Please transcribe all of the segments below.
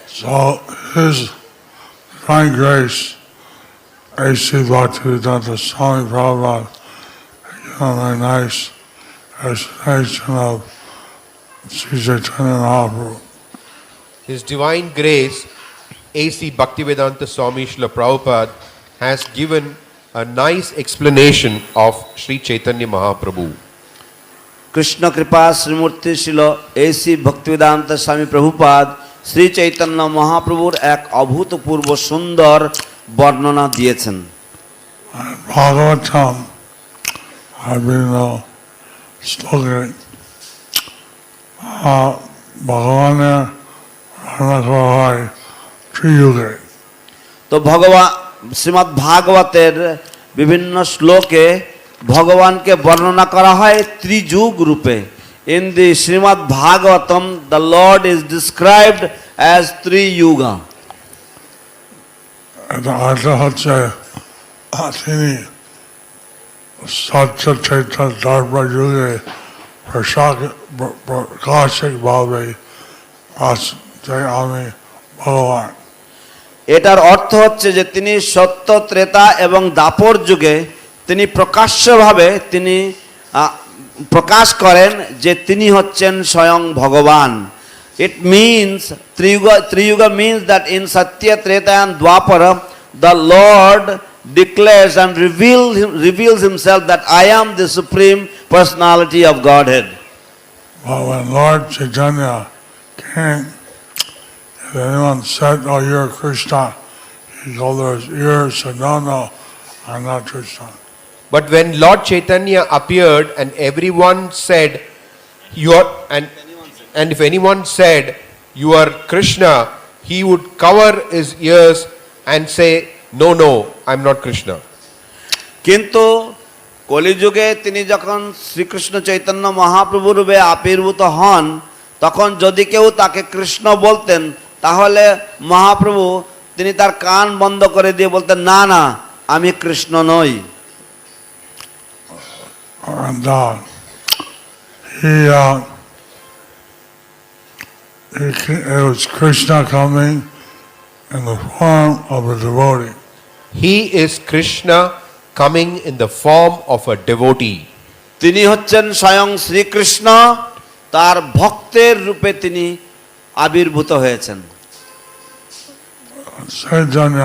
So His Divine Grace, A.C. Bhaktivedanta Swami Prabhupada, given a nice explanation of Sri Chaitanya Mahaprabhu. His Divine Grace, A.C. Bhaktivedanta Swami Srila Prabhupada, has given a nice explanation of Sri Chaitanya Mahaprabhu. Krishna কৃপা শ্রীমূর্তি ছিল AC Bhaktivedanta স্বামী প্রভুপাদ শ্রী চৈতন্য মহাপ্রভুর এক অভূতপূর্ব সুন্দর বর্ণনা দিয়েছেন। ভাগবতম বিভিন্ন শ্লোকে ভগবানের বর্ণনা করা হয় ত্রিযুগে। তো ভগবান শ্রীমদ্ ভাগবতের বিভিন্ন শ্লোকে ভগবানকে বর্ণনা করা হয় ত্রিযুগ রূপে। In the Shrimad Bhagavatam the lord is described as Triyuga. এটা হচ্ছে তিনি সত্য চৈতন্য ধর্ম যুগে প্রকাশিকভাবে আমি ভগবান। এটার অর্থ হচ্ছে যে তিনি সত্য ত্রেতা এবং দাপর যুগে তিনি প্রকাশ্যভাবে তিনি প্রকাশ করেন যে তিনি হচ্ছেন স্বয়ং ভগবান। It means Triyuga means that in Satya Treta and dwapara the Lord declares and reveals himself that I am the supreme personality of Godhead. Well, when Lord Chaitanya came, if anyone said, "Oh, you're Krishna," he told his ears, said, "No, no, I'm not Krishna." But when Lord Chaitanya appeared and everyone said, "You are," and if anyone said, "You are Krishna," he would cover his ears and say, "No, no, I'm not Krishna." কিন্তু কলিযুগে তিনি যখন শ্রীকৃষ্ণ চৈতন্য মহাপ্রভু রূপে আবির্ভূত হন তখন যদি কেউ তাকে কৃষ্ণ বলতেন তাহলে মহাপ্রভু তিনি তার কান বন্ধ করে দিয়ে বলতেন, না না, আমি কৃষ্ণ নই। And it was Krishna coming in the form of a devotee. He is Krishna coming in the form of a devotee. তিনি হচ্ছেন স্বয়ং শ্রীকৃষ্ণ, তার ভক্তের রূপে তিনি আবির্ভূত হয়েছেন। চৈতন্য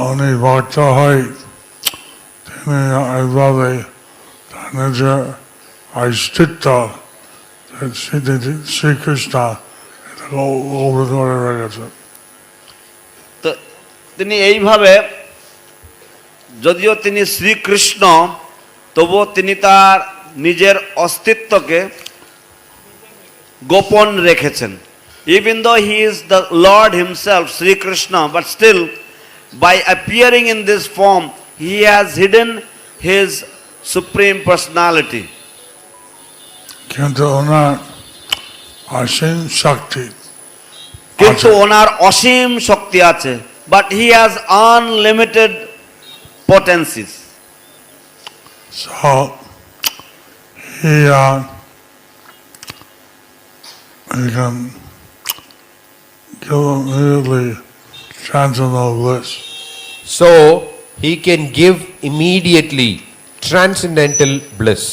উনি ভক্ত হয় তিনি এইভাবে নিজের অস্তিত্ব শ্রীকৃষ্ণ করে রেখেছেন। তো তিনি এইভাবে, যদিও তিনি শ্রীকৃষ্ণ, তবুও তিনি তার নিজের অস্তিত্বকে গোপন রেখেছেন। Even though he is the Lord himself, Sri Krishna, but still by appearing in this form, he has hidden his supreme personality. কিন্তু ওনার অসীম শক্তি, কিন্তু ওনার অসীম শক্তি আছে, but he has unlimited potencies. So he can give immediately transcendental bliss. So he can give immediately transcendental bliss.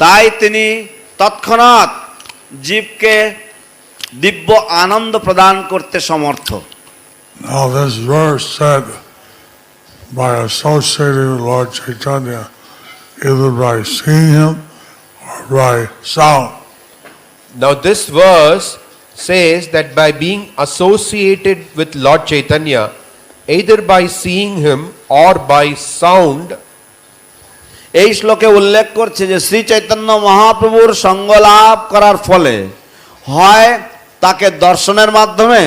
তাই তিনি তৎক্ষণাৎ জীবকে দিব্য আনন্দ প্রদান করতে সমর্থ। Now this verse said by associating with Lord Chaitanya, either by seeing him or by sound. Now this verse says that by being associated with Lord Chaitanya, either by seeing him or by sound, এই শ্লোকে উল্লেখ করছে যে শ্রী চৈতন্য মহাপ্রভুর সঙ্গ লাভ করার ফলে হয় তাকে দর্শনের মাধ্যমে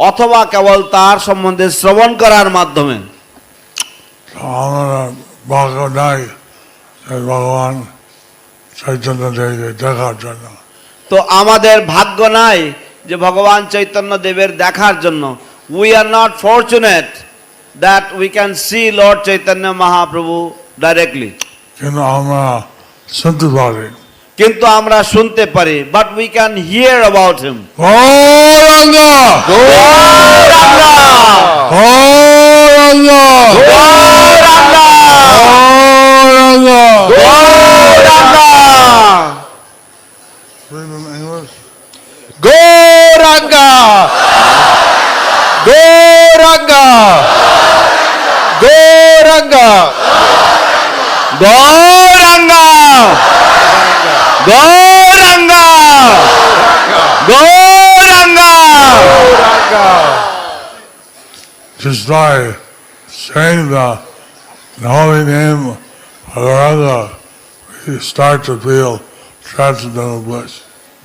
অথবা কেবল তার সম্বন্ধে শ্রবণ করার মাধ্যমে। আমরা ভাগ্য নাই ভগবান চৈতন্য দেবকে দেখার জন্য। তো আমাদের ভাগ্য নাই যে ভগবান চৈতন্য দেবের দেখার জন্য। We are not fortunate that we can see Lord Chaitanya Mahaprabhu directly. কিন্তু আমরা শুনতে পারি। কিন্তু আমরা শুনতে পারি, but we can hear about him. Gauranga Read in English. Gauranga! Gauranga! Gauranga! Gauranga Gauranga Gauranga Just by saying the holy name of Gauranga, we start to feel transcendental bliss.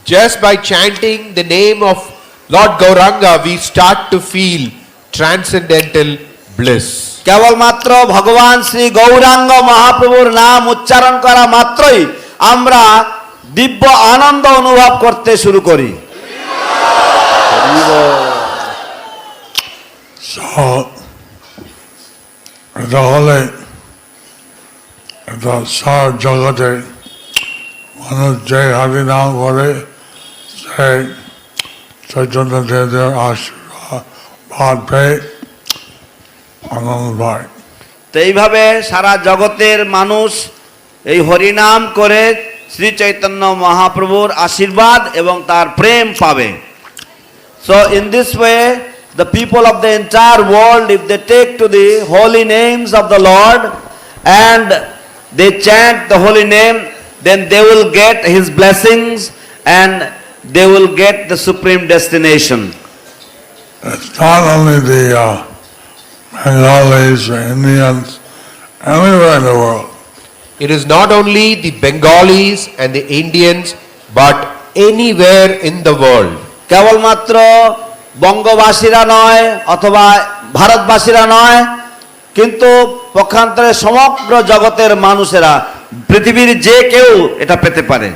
Just by chanting the name of Lord Gauranga, we start to feel transcendental bliss. কেবলমাত্র ভগবান শ্রী গৌরাঙ্গ মহাপ্রভুর নাম উচ্চারণ করা মাত্রই আমরা দিব্য আনন্দ অনুভব করতে শুরু করি So, the holy, the Sar Jagate, Manoj Jai Harinam Gore, say, Chaitanya Dev Ashura, Bhad Pay, Anand Bhai. তো এইভাবে সারা জগতের মানুষ এই হরিনাম করে শ্রী চৈতন্য মহাপ্রভুর আশীর্বাদ এবং তার প্রেম পাবে so in this way the people of the entire world if they take to the holy names of the Lord and they chant the holy name then they will get his blessings and they will get the supreme destination. It's not only the Bengalis, the Indians, anywhere in the world. It is not only the Bengalis and the Indians, but anywhere in the world. কেবলমাত্র বঙ্গবাসীরা নয় অথবা ভারতবাসীরা নয় কিন্তু পক্ষান্তরে সমগ্র জগতের মানুষেরা পৃথিবীর যে কেউ এটা পেতে পারে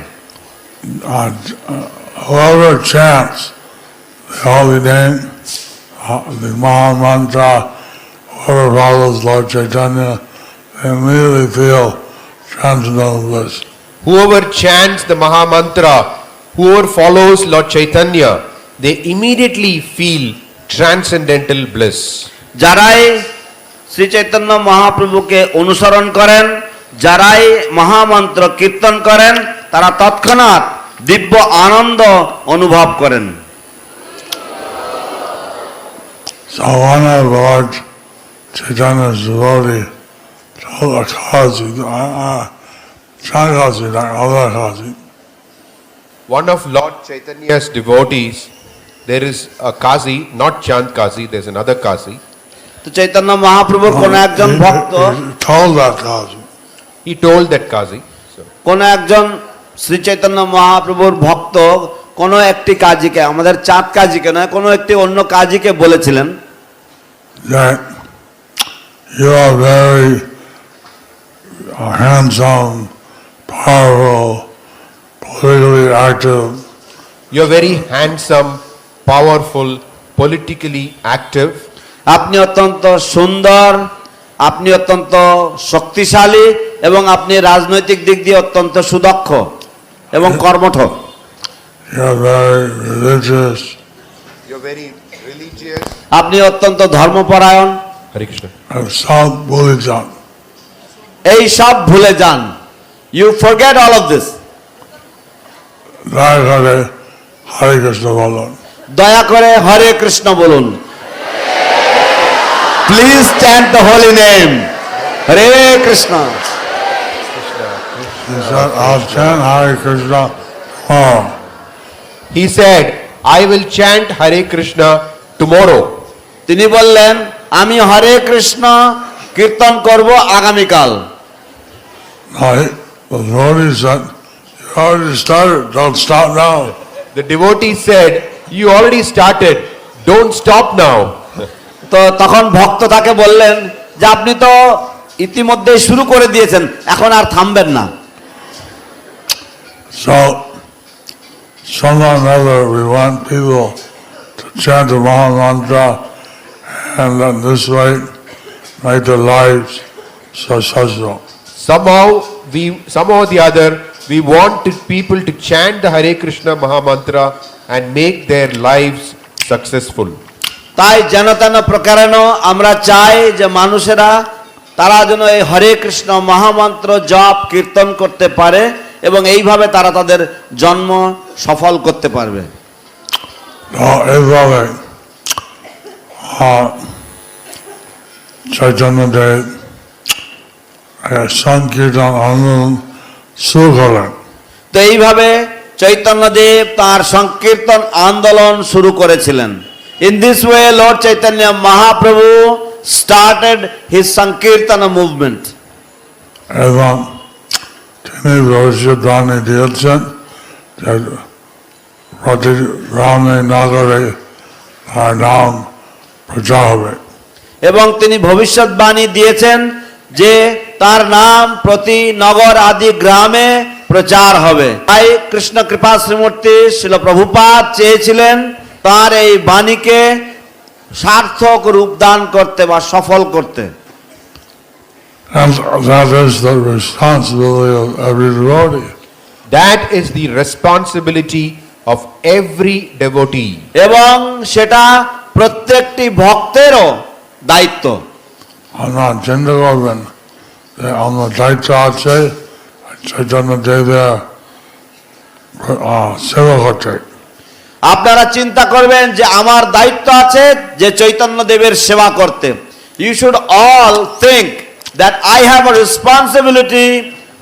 Whoever chants the holy name, the Maha Mantra, whoever follows Lord Chaitanya, they immediately feel transcendental bliss. Whoever chants the Maha Mantra, whoever follows Lord Chaitanya, they immediately feel transcendental bliss. যারাই শ্রী চৈতন্য মহাপ্রভুকে অনুসরণ করেন যারাই মহামন্ত্র কীর্তন করেন তারা তৎক্ষণাৎ দিব্য আনন্দ অনুভব করেন So one of Lord Chaitanya's devotee told Akazi, Chanakazi, not Alakazi, One of Lord Chaitanya's devotees, there is a Kazi, not Chand Kazi, there's another Kazi. তো চৈতন্য মহাপ্রভুর কোন একজন ভক্ত he told that Kazi, He told that Kazi. So, কোন একজন শ্রী চৈতন্য মহাপ্রভুর ভক্ত কোন একটি কাজীকে আমাদের চাঁদ কাজীকে নয় কোন একটি অন্য কাজীকে বলেছিলেন that you are very handsome, powerful, politically active, you're very handsome, powerful, politically active. আপনি অত্যন্ত সুন্দর আপনি অত্যন্ত শক্তিশালী এবং আপনি রাজনৈতিক দিক দিয়ে অত্যন্ত সুদক্ষ এবং কর্মঠ you're very religious, You're very religious. আপনি অত্যন্ত ধর্মপরায়ণ Hare Krishna. and some Buddhism. এই সব ভুলে যান you forget all of this Hare Hare, Hare Krishna Bolon. দয়া করে হরে কৃষ্ণ বলুন please chant the holy name Hare Krishna He said, I'll chant Hare Krishna tomorrow. He said, I will chant Hare Krishna tomorrow. তিনি বললেন আমি হরে কৃষ্ণ কীর্তন করব আগামীকাল No, the devotee said, you already started, don't stop now. The devotee said, you already started, don't stop now. তো তখন ভক্ত তাকে বললেন যে আপনি তো ইতিমধ্যেই শুরু করে দিয়েছেন এখন আর থামবেন না So, somehow or another, we want people to chant the Maha Mantra and in this way make their lives successful. Somehow or the other, we want people to chant the Hare Krishna Maha Mantra and make their lives successful. তাই যেন তেন প্রকারেণ আমরা চাই যে মানুষেরা তারা যেন এই হরে কৃষ্ণ মহামন্ত্র জপ কীর্তন করতে পারে এবং এইভাবে তারা তাদের জন্ম সফল করতে পারবে। এইভাবে চৈতন্যদেব সংকীর্তন আন্দোলন শুরু করেন। তো এইভাবে চৈতন্যদেব তার সংকীর্তন আন্দোলন শুরু করেছিলেন। In this way, Lord Chaitanya Mahaprabhu started his Sankirtana movement. এবং তিনি ভবিষ্যৎবাণী দিয়েছেন যে প্রতি গ্রামে নগরে তার নাম প্রচার হবে। এবং তিনি ভবিষ্যৎবাণী দিয়েছেন যে তার নাম প্রতি নগর আদি গ্রামে প্রচার হবে। তাই কৃষ্ণ কৃপা শ্রীমূর্তি শিল প্রভুপাদ চেয়েছিলেন তার এই বাণীকে সার্থক রূপদান করতে বা সফল করতে। And that is the responsibility of every devotee. That is the responsibility of every devotee. এবং সেটা প্রত্যেকটি ভক্তেরও দায়িত্ব। আমরা চিন্তা করবেন যে আমরা দায়িত্ব আছে চৈতন্য দেবের সেবা করতে। আপনারা চিন্তা করবেন যে আমার দায়িত্ব আছে যে চৈতন্য দেবের সেবা করতে। You should all think that I have a responsibility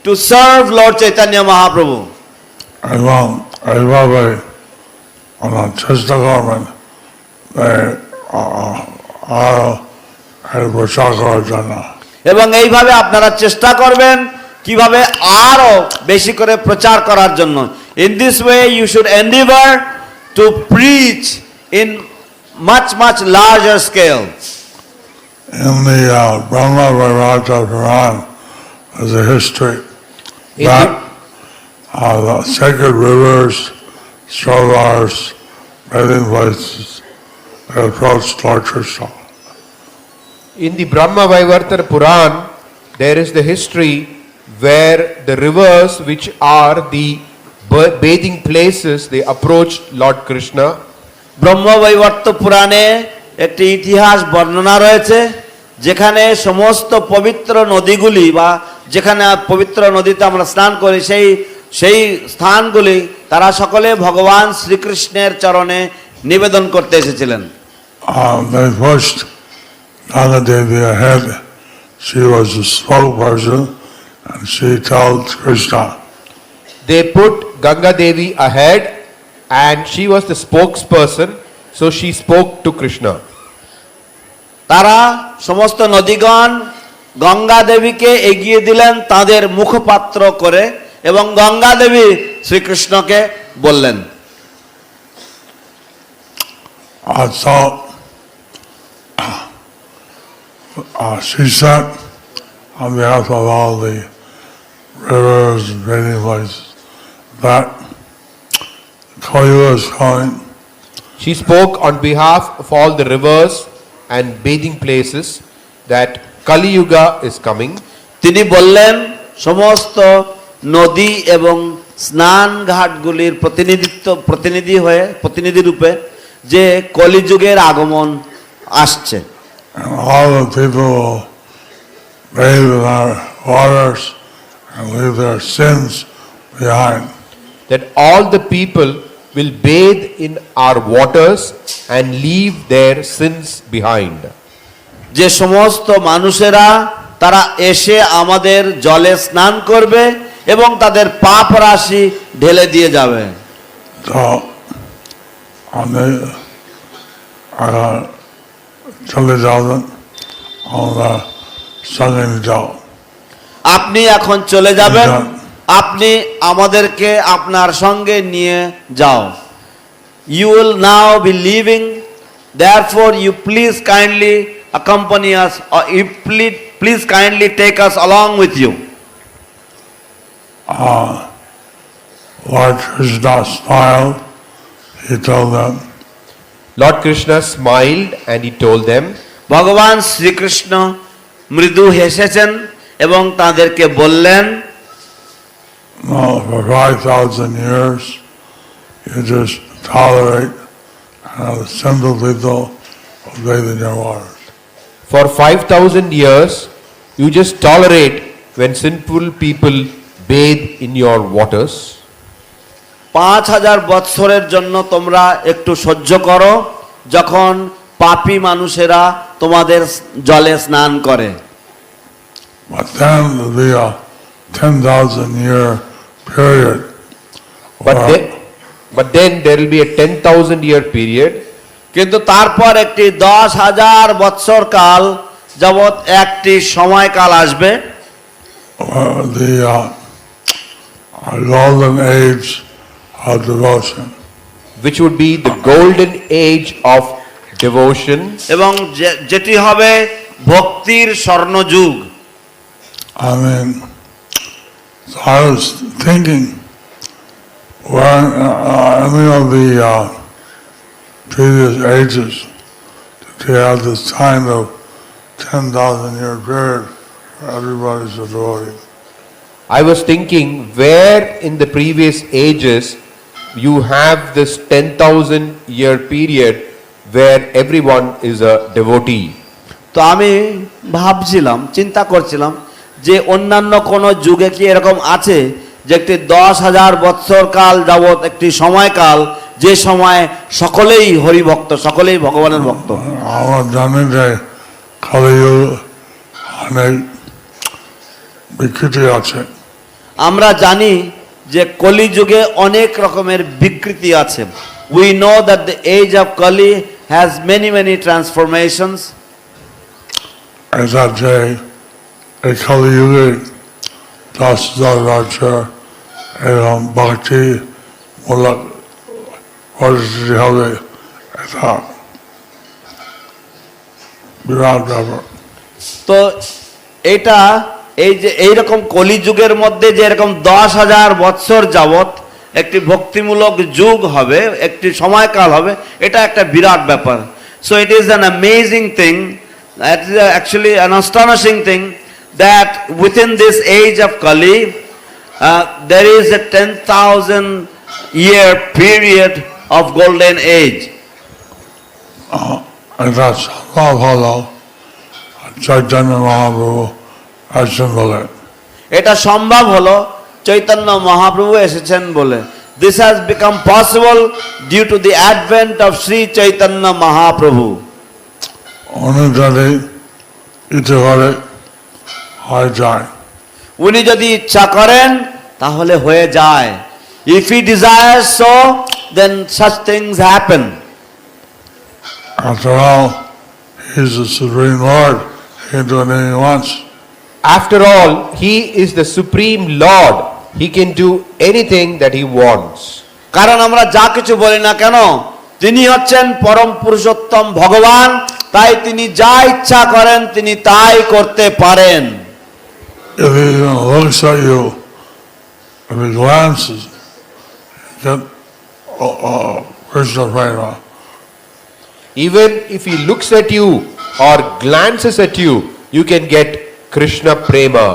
to serve Lord Chaitanya Mahaprabhu. এবং এইভাবে আমরা চেষ্টা করবেন আরো প্রচার করার জন্য। এবং এইভাবে আপনারা চেষ্টা করবেন কিভাবে আরো বেশি করে প্রচার করার জন্য। In this way you should endeavour to preach in much larger scale. In the Brahma Vaivarta Puran, there's a history that the sacred rivers, sarovars, bathing places, they approached Lord Krishna. In the Brahma Vaivarta Puran, there is the history where the rivers which are the bathing places, they approached Lord Krishna. Brahmavaivarta পুরাণে একটি ইতিহাস বর্ণনা রয়েছে যেখানে সমস্ত পবিত্র নদীগুলি বা যেখানে পবিত্র নদীতে আমরা স্নান করি সেই স্থানগুলি তারা সকলে ভগবান শ্রীকৃষ্ণের চরণে নিবেদন করতে এসেছিলেন। They pushed Ganga Devi ahead. She was the spokesperson and she told Krishna. They put Ganga Devi ahead and she was the spokesperson, so she spoke to Krishna. তারা সমস্ত নদীগণ গঙ্গা দেবীকে এগিয়ে দিলেন তাদের মুখপাত্র করে এবং গঙ্গা দেবী শ্রীকৃষ্ণকে বললেন। So she said on behalf of all the rivers and bathing places that Kali is coming. She spoke on behalf of all the rivers and bathing places that Kali Yuga is coming. তিনি বললেন সমস্ত নদী এবং স্নান ঘাটগুলির প্রতিনিধি রূপে যে কলিযুগের আগমন আসছে। And all the people will bathe in our waters and leave their sins behind. That all the people will bathe in our waters and leave their sins behind. যে সমস্ত মানুষেরা তারা এসে আমাদের জলে স্নান করবে এবং তাদের পাপ রাশি ঢেলে দিয়ে যাবে। So, আমি চলে যাবেন আমরা সঙ্গে যাও। আপনি এখন চলে যাবেন, আপনি আমাদেরকে আপনার সঙ্গে নিয়ে যাও। You will now be leaving, therefore you please kindly accompany us, or you please kindly take us along with you. Lord Krishna smiled, he told them, Lord Krishna smiled and he told them, ভগবান শ্রীকৃষ্ণ মৃদু হেসেছেন এবং তাদেরকে বললেন, no, for 5,000 years you just tolerate and the simple people bathe in your waters. For 5,000 years, you just tolerate when sinful people bathe in your waters. 5,000 বৎসরের জন্য তোমরা একটু সহ্য করো যখন পাপী মানুষেরা তোমাদের জলে স্নান করে। But then there'll be a 10,000 year period But then there will be a 10,000 year period কিন্তু তারপর একটি 10,000 বৎসর কাল যাবৎ একটি সময়কাল আসবে the golden age of devotion. which would be the golden age of devotion, এবং যেটি হবে ভক্তির স্বর্ণযুগ। I mean, so I was thinking, when any of the previous ages, to have this kind of 10,000 year period where everybody's a devotee. I was thinking where in the previous ages you have this 10,000 year period where everyone is a devotee. তো আমি ভাবছিলাম, চিন্তা করছিলাম যে অন্যান্য কোন যুগে কি এরকম আছে যে একটি 10,000 বৎসর কাল যাবৎ একটি সময়কাল যে সময় সকলেই হরিভক্ত, সকলেই ভগবানের ভক্ত। আমার জানি যে কলিযুগ অনেক বিকৃতি আছে। আমরা জানি যে কলিযুগে অনেক রকমের বিকৃতি আছে। We know that the age of Kali has many transformations. এটা যে এই কলিযুগে 10,000 বছর এরকম ভক্তি মূলক পরিস্থিতি হবে, এটা বিরাট ব্যাপার। তো এটা এই যে এইরকম কলিযুগের মধ্যে যে এরকম 10,000 বৎসর যাবৎ একটি ভক্তিমূলক যুগ হবে, একটি সময়কাল হবে, এটা একটা বিরাট ব্যাপার। So it is an amazing thing, it is actually an astonishing thing that within this age of Kali there is a 10,000 year period of golden age. এটা সম্ভব হলো চৈতন্য মহাপ্রভু আসেন বলে। এটা সম্ভব হলো চৈতন্য মহাপ্রভু এসেছেন বলে। This has become possible due to the advent of Sri Chaitanya Mahaprabhu. উনি যদি ইচ্ছে করে হয়ে যায়। উনি যদি ইচ্ছা করেন তাহলে হয়ে যায়। If he desires so, then such things happen. After all, he's the Supreme Lord. He can do anything he wants. After all, he is the supreme Lord. He can do anything that he wants. কারণ আমরা যা কিছু বলি না কেন, তিনি হচ্ছেন পরম পুরুষোত্তম ভগবান, তাই তিনি যা ইচ্ছা করেন তিনি তাই করতে পারেন। If he even looks at you, if he glances, you get Krishna prema. Even if he looks at you or glances at you, you can get Krishna prema.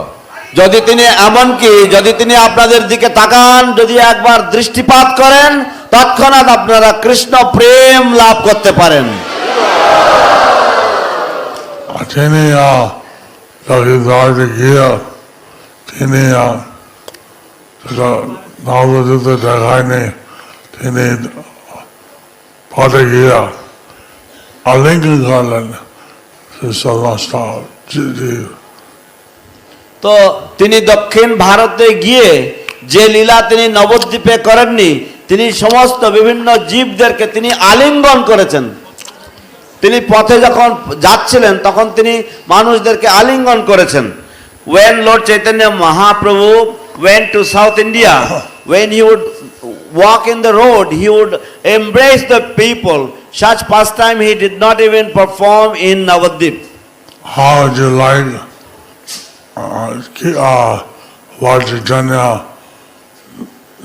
যদি তিনি এমনকি যদি তিনি আপনাদের দিকে তাকান, যদি একবার দৃষ্টিপাত করেন, তৎক্ষণাৎ আপনারা কৃষ্ণ প্রেম লাভ করতে পারেন। তিনি যদি বাড়িতে গিয়ে তিনি নবদ্বীপে দেখায়নি, তিনি পথে গিয়ে আলিঙ্গন করলেন সমস্ত জীব। তো তিনি দক্ষিণ ভারতে গিয়ে যে লীলা তিনি নবদ্বীপে করেননি, তিনি সমস্ত বিভিন্ন জীবদেরকে তিনি আলিঙ্গন করেছেন। তিনি পথে যখন যাচ্ছিলেন তখন তিনি মানুষদেরকে আলিঙ্গন করেছেন। When Lord Chaitanya Mahaprabhu went to South India, when he would walk in the road, he would embrace the people. Such pastime he did not even perform in Navadvip. How would you like Lord Chaitanya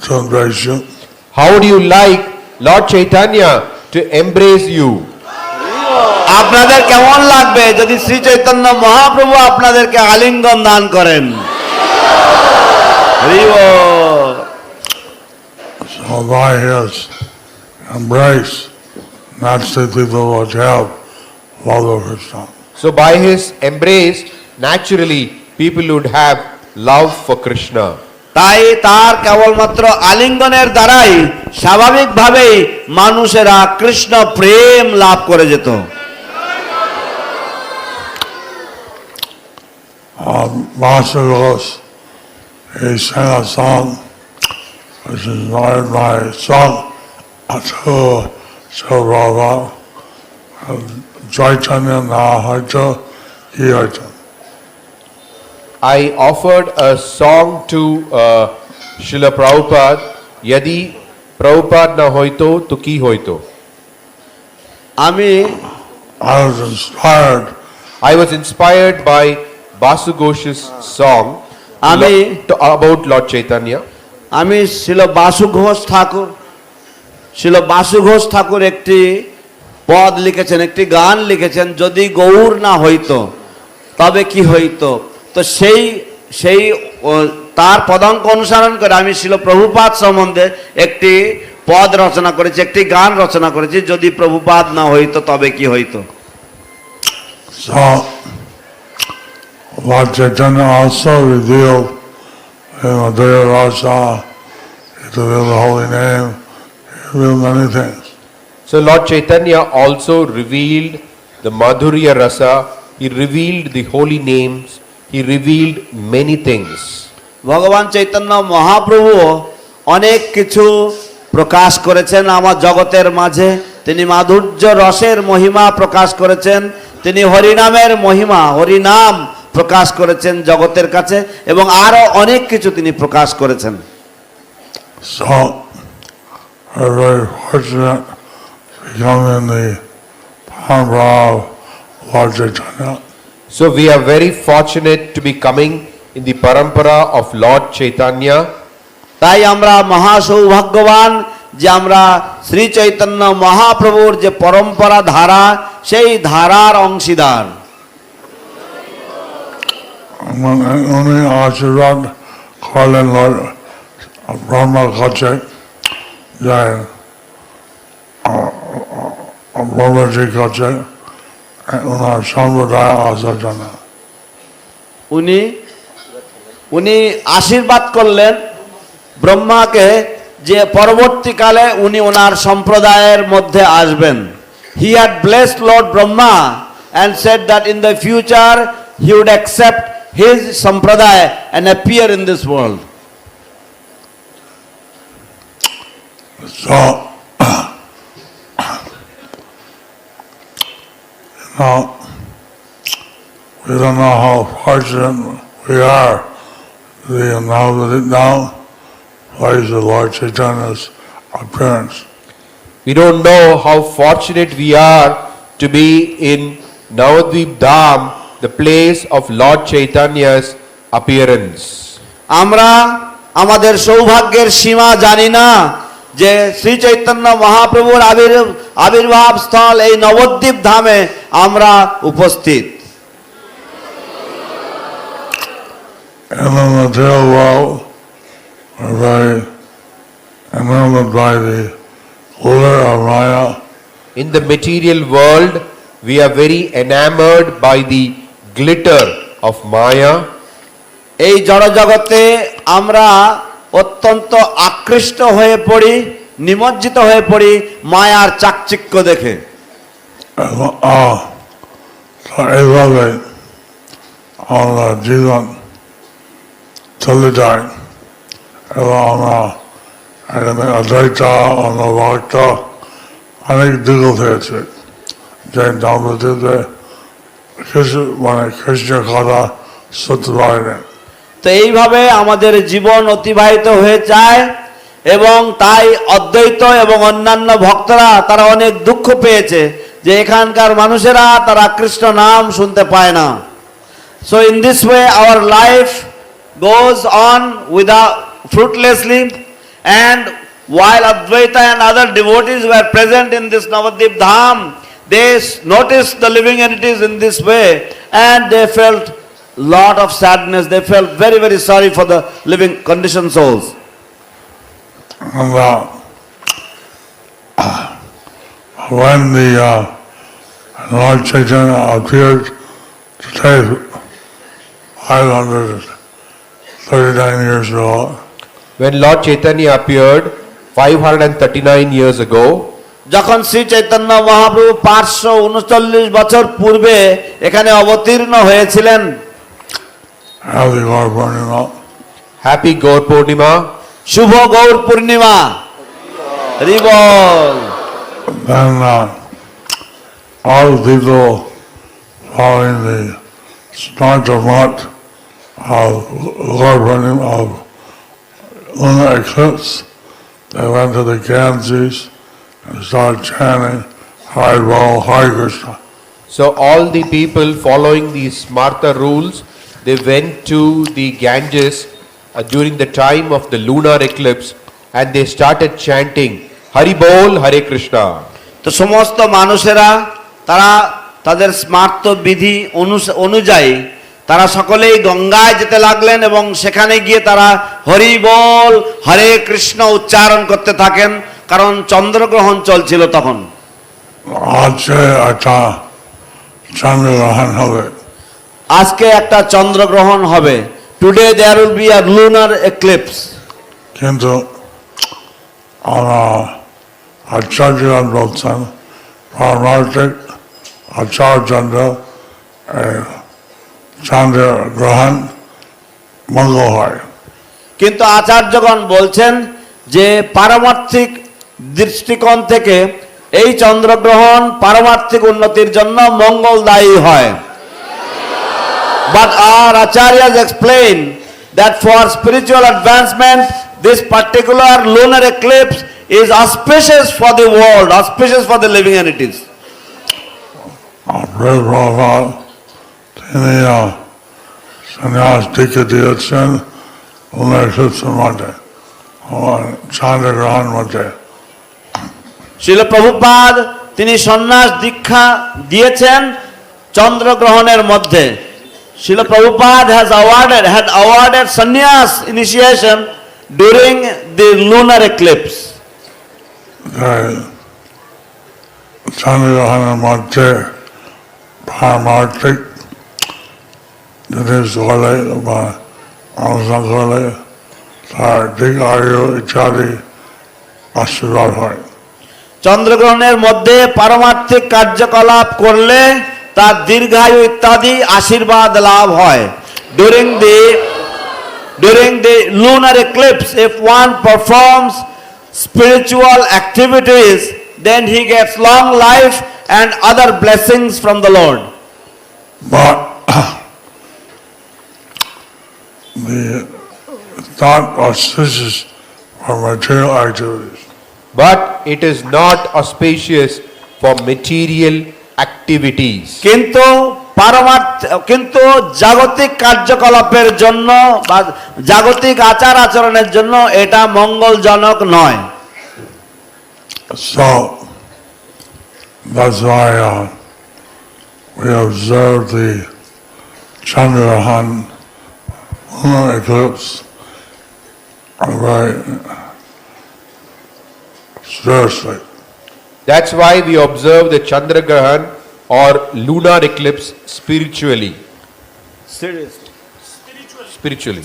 to embrace you? How would you like Lord Chaitanya to embrace you? আপনাদের কেমন লাগবে যদি শ্রী চৈতন্য মহাপ্রভু আপনাদেরকে আলিঙ্গন দান করেন? So by his embrace, naturally people would have love of Krishna. So by his embrace, naturally people would have love for Krishna. তাই তার কেবলমাত্র আলিঙ্গনের দ্বারাই স্বাভাবিকভাবেই মানুষেরা কৃষ্ণ প্রেম লাভ করে যেত। Master Ghosh, he sang a song which is my song to Rava, Chaitanya Nahaita Kiyaita. I offered a song to Srila Prabhupada, Yadi Prabhupada na hoito to ki hoito. আমি I was inspired I was inspired by Basu Ghosh's song about Lord Chaitanya. আমি শিল বাসু ঘোষ ঠাকুর একটি পদ লিখেছেন, একটি গান লিখেছেন, যদি গৌর না হইতো তবে কি হইতো। তো সেই তার পদাঙ্ক অনুসরণ করে আমি শিল প্রভুপাদ সম্বন্ধে একটি পদ রচনা করেছি, একটি গান রচনা করেছি, যদি প্রভুপাদ না হইতো তবে কি হইতো। So, Lord Chaitanya also revealed in Madhurya Rasa, he revealed the holy name, he revealed many things. So Lord Chaitanya also revealed the Madhurya Rasa, he revealed the holy names, he revealed many things. ভগবান চৈতন্য মহাপ্রভু অনেক কিছু প্রকাশ করেছেন আমার জগতের মাঝে। তিনি মাধুর্য রসের মহিমা প্রকাশ করেছেন, তিনি হরিনামের মহিমা, হরিনাম প্রকাশ করেছেন জগতের কাছে, এবং আরো অনেক কিছু তিনি প্রকাশ করেছেন। So, we're very fortunate becoming the parampara of Lord Chaitanya. So we are very fortunate to be coming in the parampara of Lord Chaitanya. তাই আমরা মহা সৌভাগ্যবান যে আমরা শ্রী চৈতন্য মহাপ্রভুর যে পরম্পরা ধারা, সেই ধারার অংশীদার। উনি আশীর্বাদ করলেন Lord ব্রহ্মার কাছে যে ব্রহ্মাজির কাছে ওনার সম্প্রদায় আসার জন্য। উনি আশীর্বাদ করলেন ব্রহ্মাকে যে পরবর্তীকালে উনি ওনার সম্প্রদায়ের মধ্যে আসবেন। He had blessed Lord Brahma and said that in the future he would accept his sampradaya and appear in this world. So, we don't know how fortunate we are to be now place of Lord Chaitanya's appearance. We don't know how fortunate we are to be in Navadvip Dham, the place of Lord Chaitanya's appearance. আমরা আমাদের সৌভাগ্যের সীমা জানি না যে শ্রী চৈতন্য মহাপ্রভুর আবির্ভাব স্থল এই নবদ্বীপ ধামে আমরা উপস্থিত। In the material world, we're very enamored by the glitter of Maya. In the material world, we are very enamored by the glitter of Maya. এই জড় জগতে আমরা অত্যন্ত আকৃষ্ট হয়ে পড়ি, নিমজ্জিত হয়ে পড়ি মায়ার চাকচিক্য দেখে। এইভাবে আমরা জীবন চলে যায় এবং আমরা এখানে অদ্বৈতা অনবক্ত অনেক দিক হয়েছে যে নবদ্বীপে কিছু কৃষ্ণ কথা সত্যি পারে। তো এইভাবে আমাদের জীবন অতিবাহিত হয়ে যায় এবং তাই অদ্বৈত এবং অন্যান্য ভক্তরা তারা অনেক দুঃখ পেয়েছে যে এখানকার মানুষেরা তারা কৃষ্ণ নাম শুনতে পায় না। So in this way our life goes on without fruitlessly, and while Advaita and other devotees were present in this Navadvip Dham, they noticed the living entities in this way and they felt lot of sadness. They felt very, very sorry for the living conditioned souls. when the Lord Chaitanya appeared today, 539 years ago, When Lord Chaitanya appeared 539 years ago, যখন শ্রী চৈতন্য মহাপ্রভু 539 বছর পূর্বে এখানে অবতীর্ণ হয়েছিলেন, Happy Gaur Purnima, Happy Gaur Purnima, Shubho Gour Purnima, horrible. then all the people following the starter month of Gaur Purnima, of lunar eclipse, they went to the Ganges and started chanting Hari Bol, Hare Krishna. so all the people following these Smarta rules, they went to the Ganges during the time of the lunar eclipse and they started chanting Hari Bol, Hare Krishna. তো সমস্ত মানুষেরা তারা তাদের স্মার্ত বিধি অনুযায়ী তারা সকলেই গঙ্গায় যেতে লাগলেন এবং সেখানে গিয়ে তারা হরি বল হরে কৃষ্ণ উচ্চারণ করতে থাকেন, কারণ চন্দ্রগ্রহণ চলছিল তখন। আজকে একটা চন্দ্রগ্রহণ হবে, আজকে একটা চন্দ্রগ্রহণ হবে। Today there will be a lunar eclipse. কিন্তু আমরা আচার্যগণ বলছেন পারমার্থিক আচার্যচন্দ্র চন্দ্রগ্রহণ মঙ্গল হয়। কিন্তু আচার্যগণ বলছেন যে পারমার্থিক দৃষ্টিকোণ থেকে এই চন্দ্রগ্রহণ পারমার্থিক উন্নতির জন্য মঙ্গলদায়ী হয়। But our acharyas explain that for spiritual advancement, this particular lunar eclipse is auspicious for the world, auspicious for the living entities. Prabhupada তিনি সন্ন্যাস দীক্ষা দিয়েছেন lunar eclipse মধ্যে, চন্দ্রগ্রহণ মধ্যে। শিল প্রভুপাদ তিনি সন্ন্যাস দীক্ষা দিয়েছেন চন্দ্রগ্রহণের মধ্যে। শিল Prabhupada had awarded sannyas initiation during the lunar eclipse. চন্দ্রগ্রহণের মধ্যে পারমার্থিক জিনিস হলে বা অনুষ্ঠান হলে তার দীর্ঘায়ু ইত্যাদি আশীর্বাদ হয়। চন্দ্রগ্রহণের মধ্যে পারমার্থিক কার্যকলাপ করলে তার দীর্ঘায়ু ইত্যাদি আশীর্বাদ লাভ হয়। During the lunar eclipse, if one performs spiritual activities, then he gets long life and other blessings from the Lord. But the not auspicious for material activities. But it is not auspicious for material activities. কিন্তু জাগতিক কার্যকলাপের জন্য বা জাগতিক আচার আচরণের জন্য এটা মঙ্গলজনক নয়। So that's why we observe the Chandragrahan lunar eclipse very seriously. That's why we observe the Chandragrahan or lunar eclipse spiritually. Spiritually.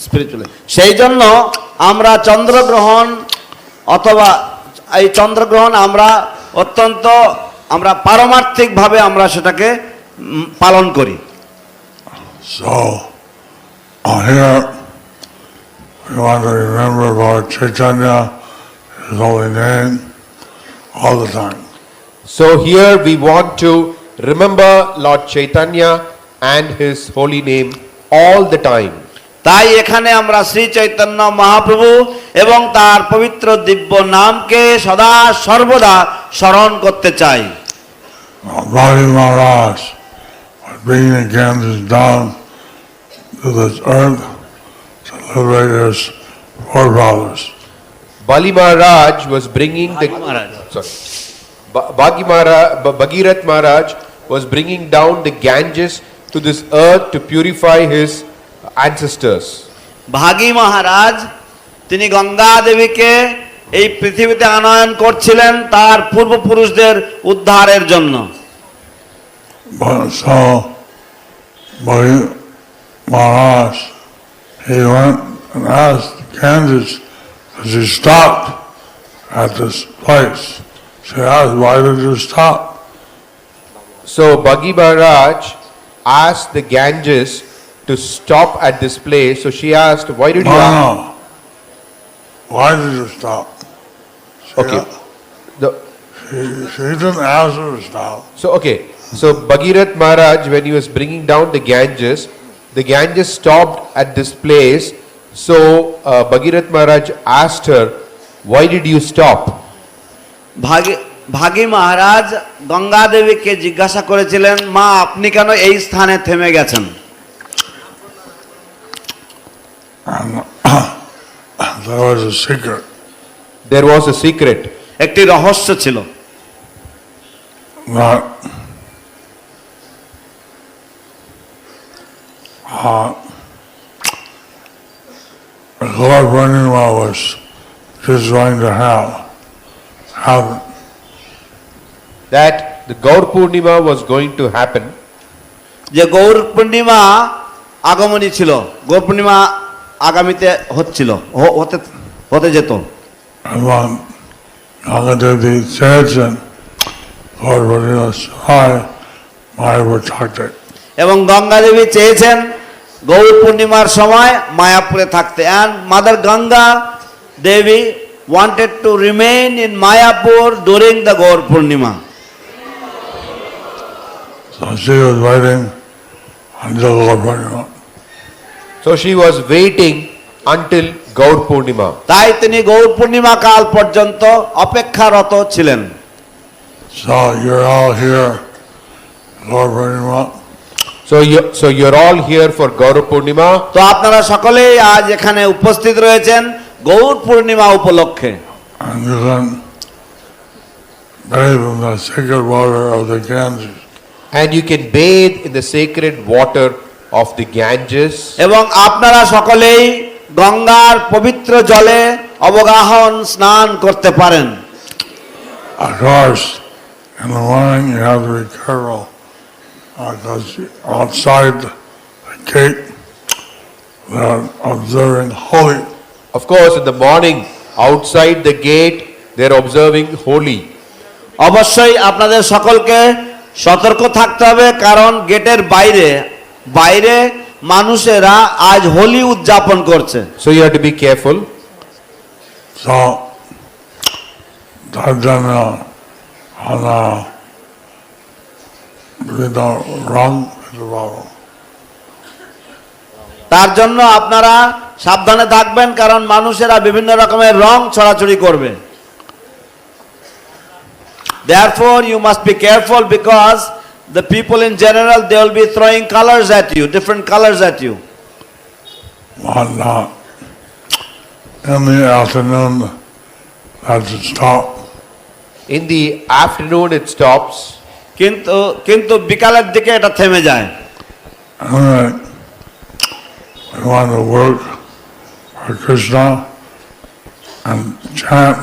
সেই জন্য আমরা চন্দ্রগ্রহণ অথবা এই চন্দ্রগ্রহণ আমরা অত্যন্ত আমরা পারমার্থিক ভাবে আমরা সেটাকে পালন করি। So here we want to remember Lord Chaitanya, His holy name, all the time. So here we want to remember Lord Chaitanya and his holy name all the time. তাই এখানে আমরা শ্রী চৈতন্য মহাপ্রভু এবং তার পবিত্র দিব্য নামকে সদা সর্বদা স্মরণ করতে চাই। Bhagi Maharaj was bringing the Ganges down to this earth to liberate his forefathers. Bali Maharaj was bringing the Bhagirath Maharaj was bringing down the Ganges to this earth to purify his ancestors. ভাগী মহারাজ তিনি গঙ্গা দেবীকে এই পৃথিবীতে আনয়ন করছিলেন তার পূর্বপুরুষদের উদ্ধারের জন্য। But so, Bhai Maharaj, he went and asked Kansas, as he stopped at this place. She asked, why did you stop? So Bhagi Maharaj asked the Ganges to stop at this place. So she asked, why did you ask? No. Why did you stop? Okay. The, She didn't ask her to stop. So Bhagirath Maharaj, when he was bringing down the Ganges stopped at this place. So Bhagirath Maharaj asked her, why did you stop? ভাগী মহারাজ গঙ্গা দেবীকে জিজ্ঞাসা করেছিলেন, মা আপনি কেন এই স্থানে থেমে গেছেন? And there was a secret. There was a secret একটি রহস্য ছিল That Lord Purnima was just going to happen. that the Gaur Purnima was going to happen. যে গৌর পূর্ণিমা আগমনী ছিল, গৌর পূর্ণিমা আগামীতে হচ্ছিল, হতে যেত। And when Ganga-devi said, Lord Purnima Sai, Mayapur থাকতে। এবং গঙ্গা দেবী চেয়েছেন গৌর পূর্ণিমার সময় মায়াপুরে থাকতে। and mother Ganga Devi wanted to remain in Mayapur during the Gaur Purnima. So she was waiting until Lord Purnima. So she was waiting until Gaur Purnima. তাই তিনি গৌর পূর্ণিমা কাল পর্যন্ত অপেক্ষারত ছিলেন। So you're all here, Lord Purnima. So you're all here for Gaur Purnima. তো আপনারা সকলেই আজ এখানে উপস্থিত রয়েছেন গৌর পূর্ণিমা উপলক্ষে। And you can bathe in the sacred water of the Ganges. And you can bathe in the sacred water of the Ganges. এবং আপনারা সকলেই গঙ্গার পবিত্র জলে অবগাহন স্নান করতে পারেন। Of course, in the morning you have to be careful because outside the gate they're observing holy. Of course, in the morning, outside the gate, they're observing holy. অবশ্যই আপনাদের সকলকে সতর্ক থাকতে হবে, কারণ গেটের বাইরে মানুষেরা আজ হোলি উদযাপন করছে। So you have to be careful. So, তার জন্য আমরা বিভিন্ন রং দিতে পারবো। তার জন্য আপনারা সাবধানে থাকবেন, কারণ মানুষেরা বিভিন্ন রকমের রং ছড়াছড়ি করবে। Therefore you must be careful because the people in general, they will be throwing colors at you, different colors at you. But in the afternoon, that's a stop. In the afternoon, it stops. কিন্তু বিকালের দিকে এটা থেমে যায়। And we want to work for Krishna and chant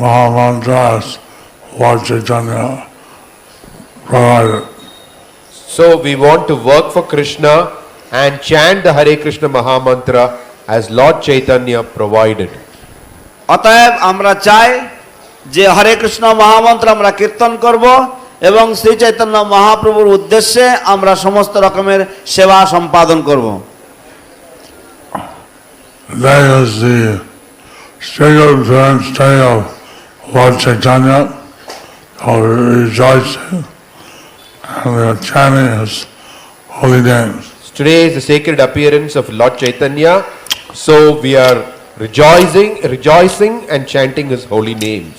Mahamantra as Lord Chaitanya provided. So we want to work for Krishna and chant the Hare Krishna Mahamantra as Lord Chaitanya provided. অতএব আমরা চাই যে হরে কৃষ্ণ মহামন্ত্র আমরা কীর্তন করব এবং শ্রী চৈতন্য মহাপ্রভুর উদ্দেশ্যে আমরা সমস্ত রকমের সেবা সম্পাদন করব। That is the sacred day of Lord Chaitanya, we rejoicing and we are chanting His holy names. Today is the sacred appearance of Lord Chaitanya, so we are rejoicing and chanting His holy names.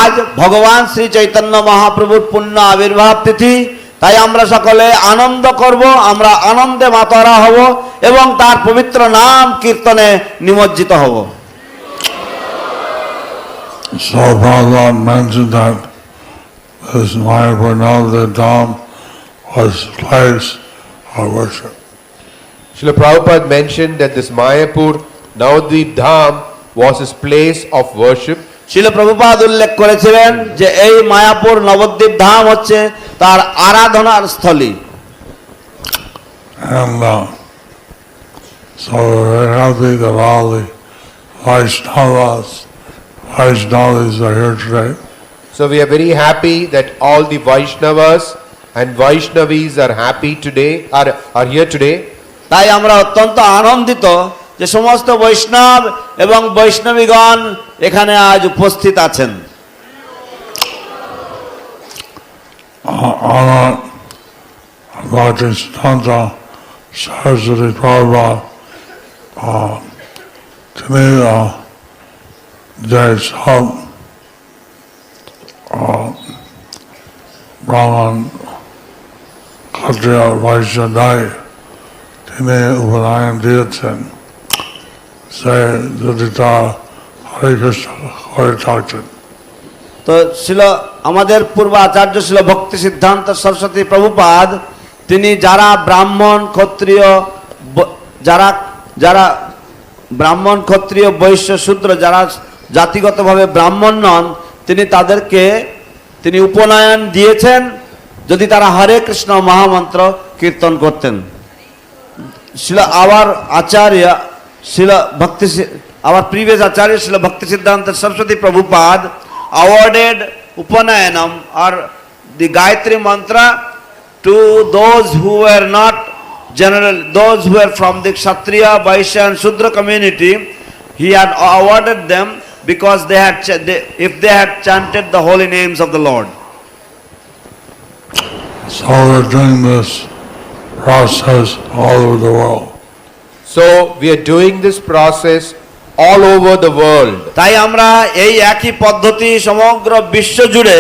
আজ ভগবান শ্রী চৈতন্য মহাপ্রভুর পূর্ণ আবির্ভাব তিথি, তাই আমরা সকলে আনন্দ করব, আমরা আনন্দে মাতোয়ারা হব এবং তার পবিত্র নাম কীর্তনে নিমজ্জিত হব। So Prabhupada mentioned that this Mayapur Navadvip Dham was place of worship. Srila Prabhupada mentioned that this Mayapur Navadvip Dham was his place of worship. শিল প্রভুপাদ উল্লেখ করেছিলেন যে এই মায়াপুর নবদ্বীপ ধাম হচ্ছে তার আরাধনার স্থলী। And so we're happy that all the Vaishnavas are here today. So we are very happy that all the Vaishnavas and Vaishnavis are happy today, are here today. তাই আমরা অত্যন্ত আনন্দিত যে সমস্ত বৈষ্ণব এবং বৈষ্ণবীগণ এখানে আজ উপস্থিত আছেন। Honor Bhaktisiddhanta Saraswati Prabhupada to me there's some Brahman Kshatriya Vaishya নাই তিনি উপনায়ন দিয়েছেন সে যদি তার হরে কৃষ্ণ হরে থাকতেন। তো ছিল আমাদের পূর্ব আচার্য ছিল ভক্তি সিদ্ধান্ত সরস্বতী প্রভুপাদ, তিনি যারা ব্রাহ্মণ ক্ষত্রিয় যারা ব্রাহ্মণ ক্ষত্রিয় বৈশ্য শূদ্র যারা জাতিগতভাবে ব্রাহ্মণ নন, তিনি তাদেরকে তিনি উপনয়ন দিয়েছেন যদি তারা হরে কৃষ্ণ মহামন্ত্র কীর্তন করতেন। শিল আওয়ার আচার্য শিল ভক্তি our previous acharya Srila Bhakti Siddhanta Saraswati Prabhupada awarded Upanayanam or the Gayatri mantra to those who were not those who were from the Kshatriya, Vaishya and Shudra community. He had awarded them because if they had chanted the holy names of the Lord. So we're doing this process all over the world. So we are doing this process all over the world. তাই আমরা এই একই পদ্ধতি সমগ্র বিশ্ব জুড়ে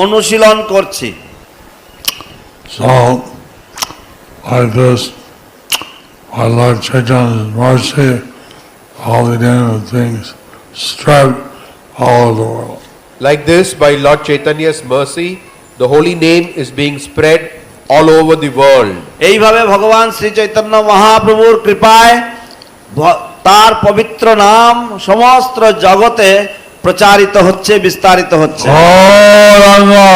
অনুশীলন করছি। So like this, by Lord Chaitanya's mercy, all the name of things spread all over the world. Like this, by Lord Chaitanya's mercy, the holy name is being spread all over the world. এইভাবে ভগবান শ্রী চৈতন্য মহাপ্রভুর কৃপায় তার পবিত্র নাম সমস্ত জগতে প্রচারিত হচ্ছে, বিস্তারিত হচ্ছে। Gauranga